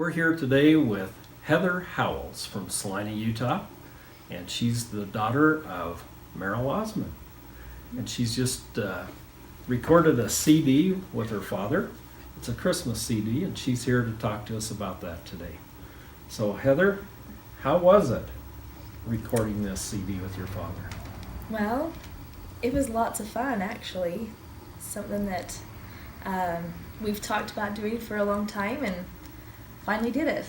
We're here today with Heather Howells from Salina, Utah, and she's the daughter of Merrill Osmond. And she's just recorded a CD with her father. It's a Christmas CD, and she's here to talk to us about that today. So Heather, how was it recording this CD with your father? Well, it was lots of fun, actually. Something that we've talked about doing for a long time and finally did it.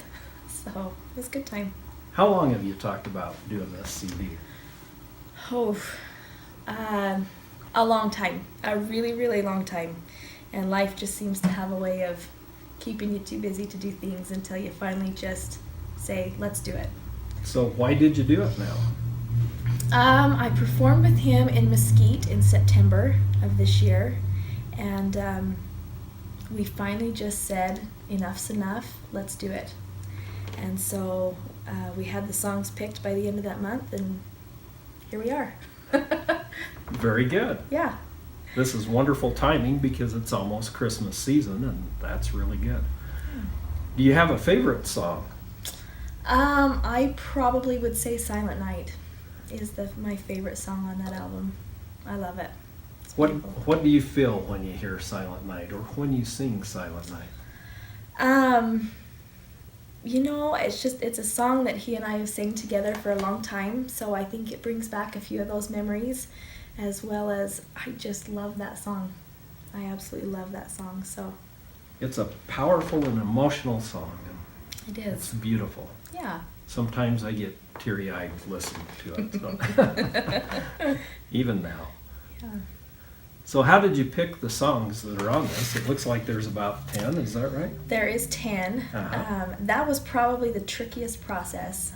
So it was a good time. How long have you talked about doing this CD? Oh, a long time. A really, really long time. And life just seems to have a way of keeping you too busy to do things until you finally just say, let's do it. So why did you do it now? I performed with him in Mesquite in September of this year, and we finally just said, enough's enough, let's do it. And so we had the songs picked by the end of that month, and here we are. Very good. Yeah. This is wonderful timing because it's almost Christmas season, and that's really good. Do you have a favorite song? I probably would say Silent Night is my favorite song on that album. I love it. It's beautiful. What do you feel when you hear Silent Night or when you sing Silent Night? It's a song that he and I have sang together for a long time, so I think it brings back a few of those memories, as well as I just love that song. I absolutely love that song. So It's a powerful and emotional song. it is. It's beautiful. Yeah. Sometimes I get teary-eyed listening to it. So. Even now. Yeah. So how did you pick the songs that are on this? It looks like there's about 10, is that right? There is 10. Uh-huh. That was probably the trickiest process.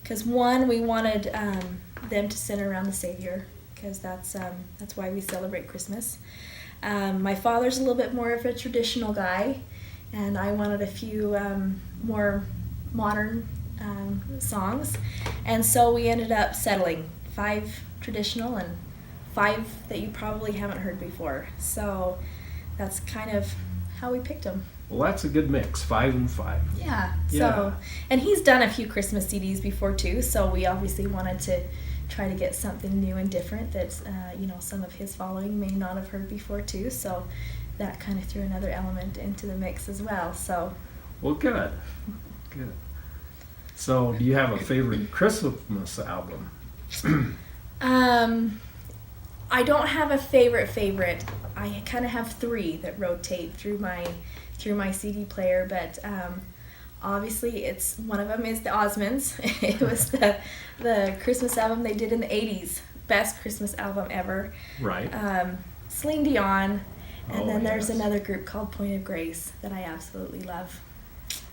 Because one, we wanted them to center around the Savior, because that's why we celebrate Christmas. My father's a little bit more of a traditional guy, and I wanted a few more modern songs, and so we ended up settling 5 traditional and 5 that you probably haven't heard before. So that's kind of how we picked them. Well, that's a good mix, 5 and 5. Yeah. Yeah. So, and he's done a few Christmas CDs before too, so we obviously wanted to try to get something new and different that some of his following may not have heard before too. So that kind of threw another element into the mix as well. So. Well, good. Good. So, do you have a favorite Christmas album? I don't have a favorite. I kind of have 3 that rotate through my CD player, but obviously it's one of them is the Osmonds. It was the Christmas album they did in the 80s. Best Christmas album ever. Right. Celine Dion, and then there's yes. another group called Point of Grace that I absolutely love.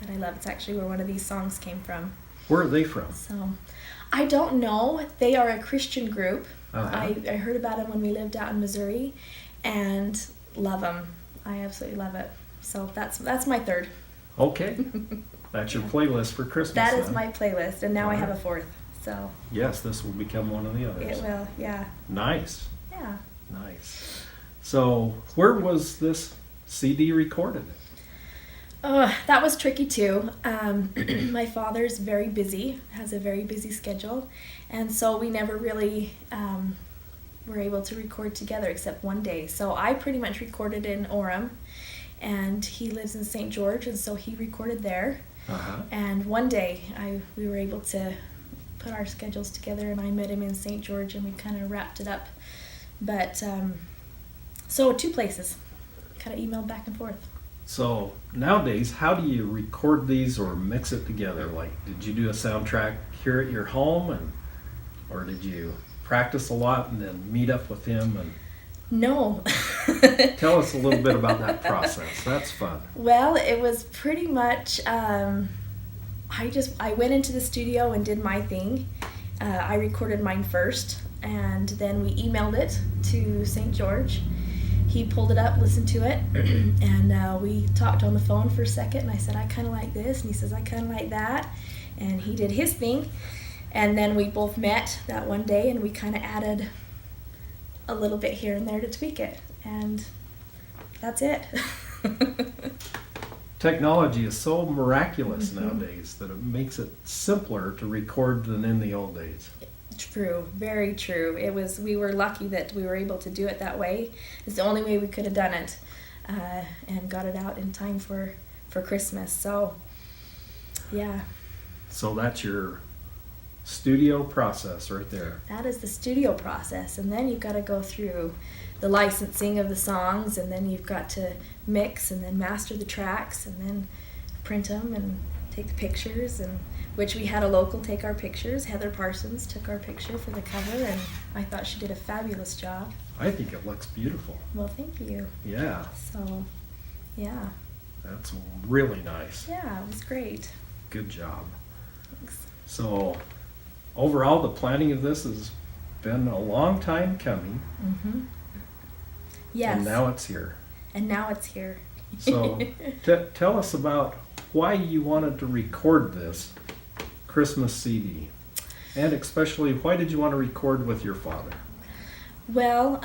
It's actually where one of these songs came from. Where are they from? So, I don't know. They are a Christian group. Uh-huh. I heard about them when we lived out in Missouri, and love them. I absolutely love it. So that's my 3rd. Okay. That's your playlist for Christmas. That is then. my playlist, and now I have a 4th. So Yes, this will become one of the others. it will, yeah. Nice. Yeah. Nice. So, where was this CD recorded? That was tricky too. My father's very busy, has a very busy schedule, and so we never really were able to record together except one day. So I pretty much recorded in Orem, and he lives in St. George, and so he recorded there. Uh-huh. And one day we were able to put our schedules together, and I met him in St. George, and we kind of wrapped it up. But so 2 places, kind of emailed back and forth. So, nowadays, how do you record these or mix it together? Like, did you do a soundtrack here at your home, or did you practice a lot and then meet up with him? And No. tell us a little bit about that process. That's fun. Well, it was pretty much, I went into the studio and did my thing. I recorded mine first, and then we emailed it to St. George. He pulled it up, listened to it, and we talked on the phone for a second, and I said, I kind of like this, and he says, I kind of like that, and he did his thing, and then we both met that one day, and we kind of added a little bit here and there to tweak it, and that's it. Technology is so miraculous Mhm. nowadays that it makes it simpler to record than in the old days. True, very true. We were lucky that we were able to do it that way. It's the only way we could have done it, and got it out in time for Christmas. So, yeah, So that's your studio process right there. that is the studio process. And then you've got to go through the licensing of the songs, and then you've got to mix and then master the tracks and then print them and take the pictures, and which we had a local take our pictures. Heather Parsons took our picture for the cover, and I thought she did a fabulous job. I think it looks beautiful. Well, thank you. Yeah, So, yeah. that's really nice. Yeah, it was great. Good job. Thanks. So overall, the planning of this has been a long time coming. Mm-hmm. Yes. And now it's here. And now it's here. So tell us about why you wanted to record this Christmas CD. And especially, why did you want to record with your father? Well,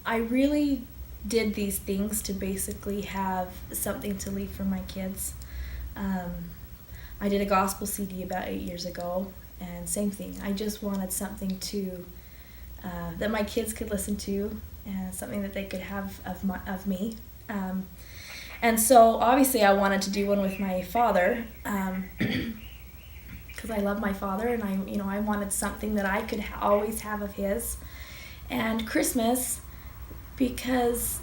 I really did these things to basically have something to leave for my kids. I did a gospel CD about 8 years ago, and same thing. I just wanted something to that my kids could listen to, and something that they could have of me. And so obviously I wanted to do one with my father, because I love my father, and I wanted something that I could always have of his. And Christmas, because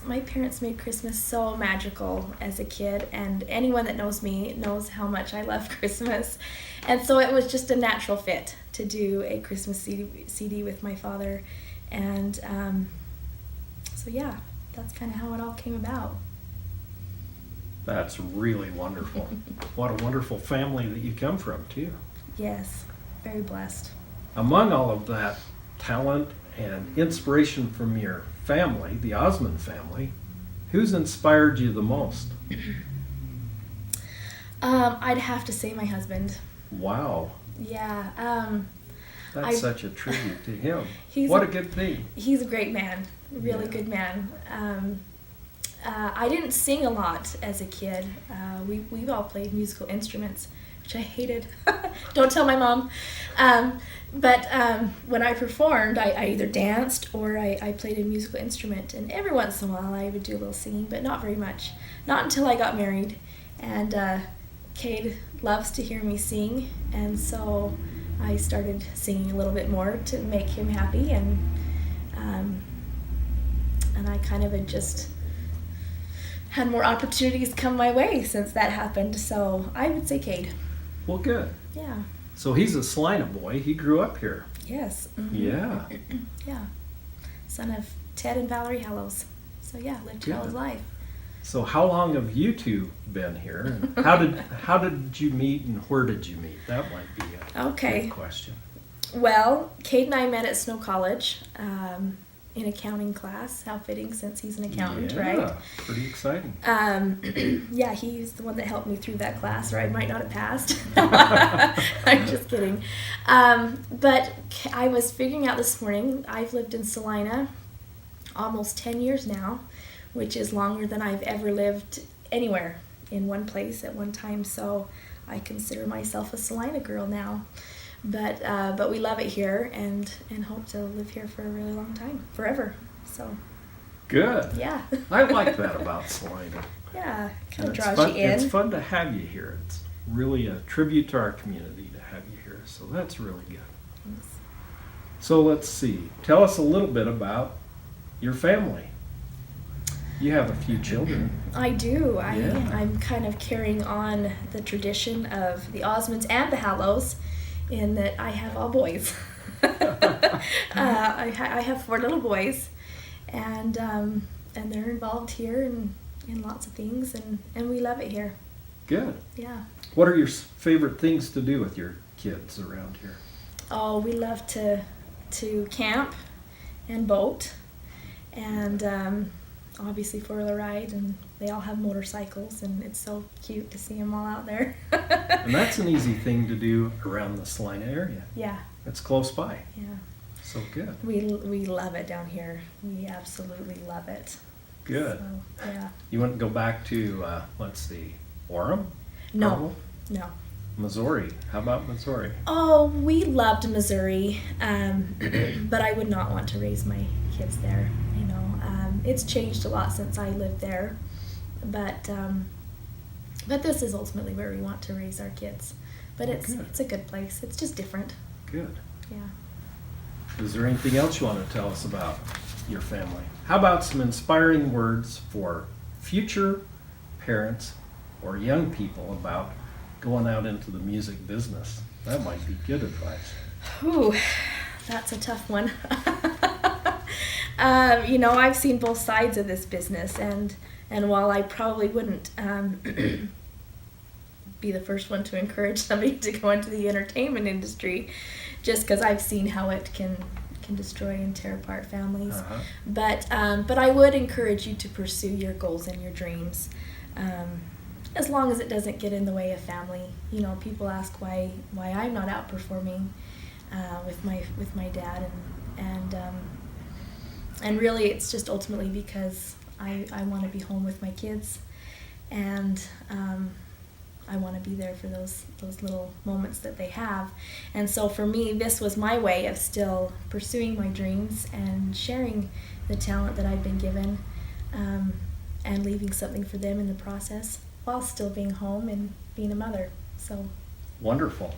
my parents made Christmas so magical as a kid, and anyone that knows me knows how much I love Christmas. And so it was just a natural fit to do a Christmas CD with my father. And so yeah, that's kind of how it all came about. That's really wonderful. What a wonderful family that you come from, too. Yes, very blessed. Among all of that talent and inspiration from your family, the Osmond family, who's inspired you the most? I'd have to say my husband. Wow. Yeah. That's such a tribute to him. He's What a good thing. He's a great man, really Yeah. good man. I didn't sing a lot as a kid. We've all played musical instruments, which I hated. Don't tell my mom. But when I performed, I either danced or I played a musical instrument. And every once in a while I would do a little singing, but not very much. Not until I got married. And Cade loves to hear me sing, and so I started singing a little bit more to make him happy. And I kind of had just had more opportunities come my way since that happened. So I would say Cade. Well, good. Yeah. So he's a Salina boy. He grew up here. Yes. Mm-hmm. Yeah. Yeah. Son of Ted and Valerie Hallows. So yeah, lived here all his life. So how long have you two been here? And how did you meet, and where did you meet? That might be a good question. Well, Cade and I met at Snow College in accounting class. How fitting, since he's an accountant, right? Yeah, pretty exciting. Yeah, he's the one that helped me through that class, or I might not have passed. I'm just kidding. But I was figuring out this morning, I've lived in Salina almost 10 years now, which is longer than I've ever lived anywhere in one place at one time. So I consider myself a Salina girl now. But we love it here, and hope to live here for a really long time, forever. So Good. yeah. I like that about Salina. Yeah, kind of And draws you It's in. fun to have you here. It's really a tribute to our community to have you here. So that's really good. Thanks. So let's see. Tell us a little bit about your family. You have a few children. I do. Yeah. I'm kind of carrying on the tradition of the Osmonds and the Hallows, in that I have all boys. I have 4 little boys, and they're involved here in lots of things, and we love it here. Good. Yeah. What are your favorite things to do with your kids around here? Oh, we love to camp and boat, and obviously 4-wheeler ride, and they all have motorcycles, and it's so cute to see them all out there. And that's an easy thing to do around the Salina area. Yeah. It's close by. Yeah. So good. We love it down here. We absolutely love it. Good. So, yeah. You wouldn't go back to, let's see, Orem? No, Probably? no. Missouri. How about Missouri? Oh, we loved Missouri, but I would not want to raise my kids there. You know, it's changed a lot since I lived there, but this is ultimately where we want to raise our kids. But it's a good place. It's just different. Good. Yeah. Is there anything else you want to tell us about your family? How about some inspiring words for future parents or young people about going out into the music business? That might be good advice. Ooh, that's a tough one. You know, I've seen both sides of this business, and while I probably wouldn't be the first one to encourage somebody to go into the entertainment industry, just because I've seen how it can destroy and tear apart families. Uh-huh. But I would encourage you to pursue your goals and your dreams, as long as it doesn't get in the way of family. You know, people ask why I'm not out performing with my dad, and really it's just ultimately because I want to be home with my kids, and I want to be there for those little moments that they have. And so for me, this was my way of still pursuing my dreams and sharing the talent that I've been given, and leaving something for them in the process while still being home and being a mother. So Wonderful.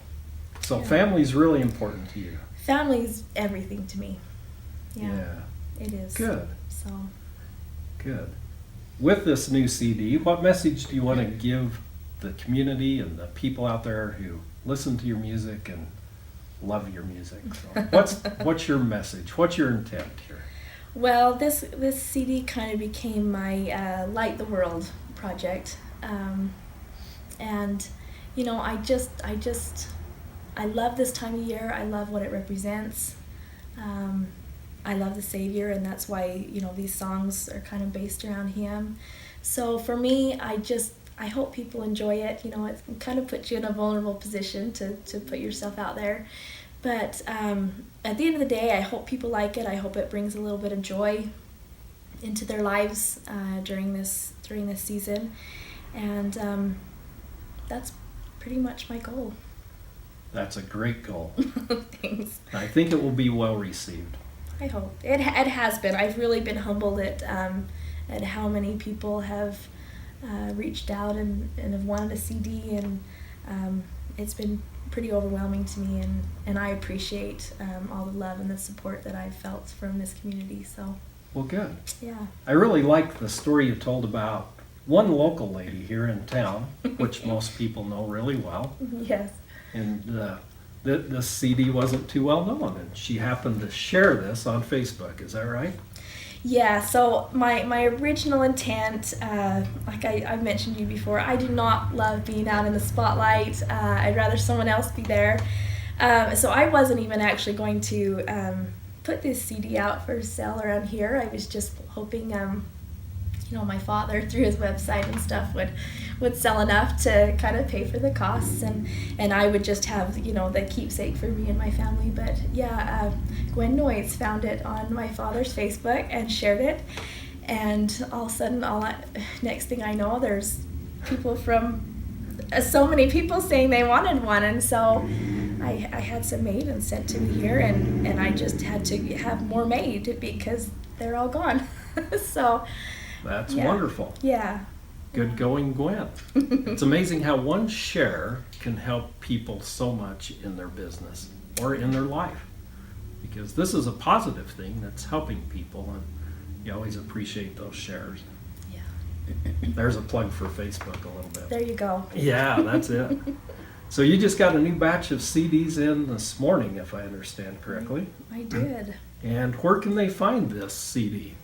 So Yeah. family's really important to you. family's everything to me. Yeah. It is. Good. So Good. With this new CD, what message do you want to give the community and the people out there who listen to your music and love your music? So what's your message? What's your intent here? well, this CD kind of became my Light the World project, and you know, I love this time of year. I love what it represents. I love the Savior, and that's why, you know, these songs are kind of based around him. So for me, I hope people enjoy it. You know, it kind of puts you in a vulnerable position to put yourself out there. But at the end of the day, I hope people like it. I hope it brings a little bit of joy into their lives during this season, and that's pretty much my goal. That's a great goal. Thanks. I think it will be well received. I hope it has been. I've really been humbled at how many people have reached out and have wanted a CD, and it's been pretty overwhelming to me, and I appreciate all the love and the support that I've felt from this community. So Well, good. yeah. I really liked the story you told about one local lady here in town, which most people know really well. Yes. And this CD wasn't too well known, and she happened to share this on Facebook. Is that right? Yeah, so my original intent, like I mentioned to you before, I do not love being out in the spotlight. I'd rather someone else be there. So I wasn't even actually going to put this CD out for sale around here. I was just hoping, you know, my father through his website and stuff would sell enough to kind of pay for the costs, and I would just have, you know, the keepsake for me and my family. But yeah, Gwen Noyes found it on my father's Facebook and shared it, and all of a sudden, next thing I know, there's people from so many people saying they wanted one, and so I had some made and sent to me here, and I just had to have more made because they're all gone. So That's yeah. wonderful. Yeah. Good going, Gwen. It's amazing how one share can help people so much in their business or in their life, because this is a positive thing that's helping people, and you always appreciate those shares. Yeah. There's a plug for Facebook a little bit. There you go. Yeah, that's it. So you just got a new batch of CDs in this morning, if I understand correctly. I did. And where can they find this CD?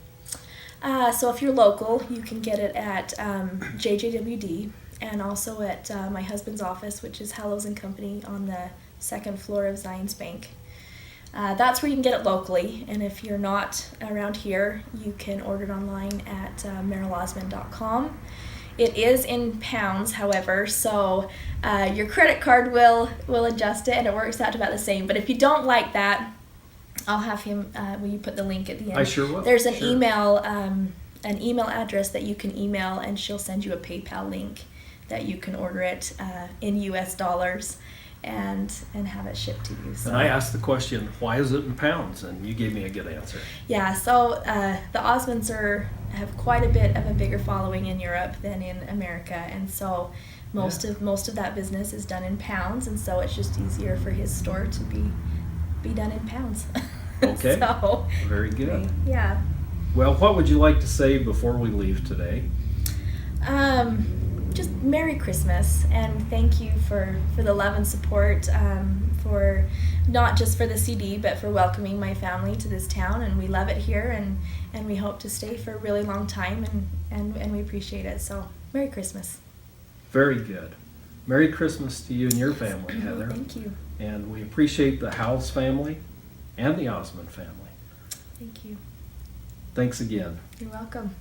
So if you're local, you can get it at JJWD, and also at my husband's office, which is Hallows and Company on the second floor of Zions Bank. That's where you can get it locally, and if you're not around here, you can order it online at merrillosmond.com. It is in pounds, however, so your credit card will adjust it, and it works out to about the same. But if you don't like that, I'll have him, will you put the link at the end? I sure will. There's an Sure. email an email address that you can email, and she'll send you a PayPal link that you can order it in US dollars and have it shipped to you. So. And I asked the question, why is it in pounds? And you gave me a good answer. Yeah, so the Osmonds have quite a bit of a bigger following in Europe than in America, and so most of that business is done in pounds, and so it's just easier for his store to be done in pounds. Okay. So, very good. Yeah. Well, what would you like to say before we leave today? Just Merry Christmas, and thank you for the love and support, for not just for the CD, but for welcoming my family to this town, and we love it here, and we hope to stay for a really long time, and we appreciate it. So Merry Christmas. Very good. Merry Christmas to you and your family, Heather. Thank you. And we appreciate the Howells family and the Osmond family. Thank you. Thanks again. You're welcome.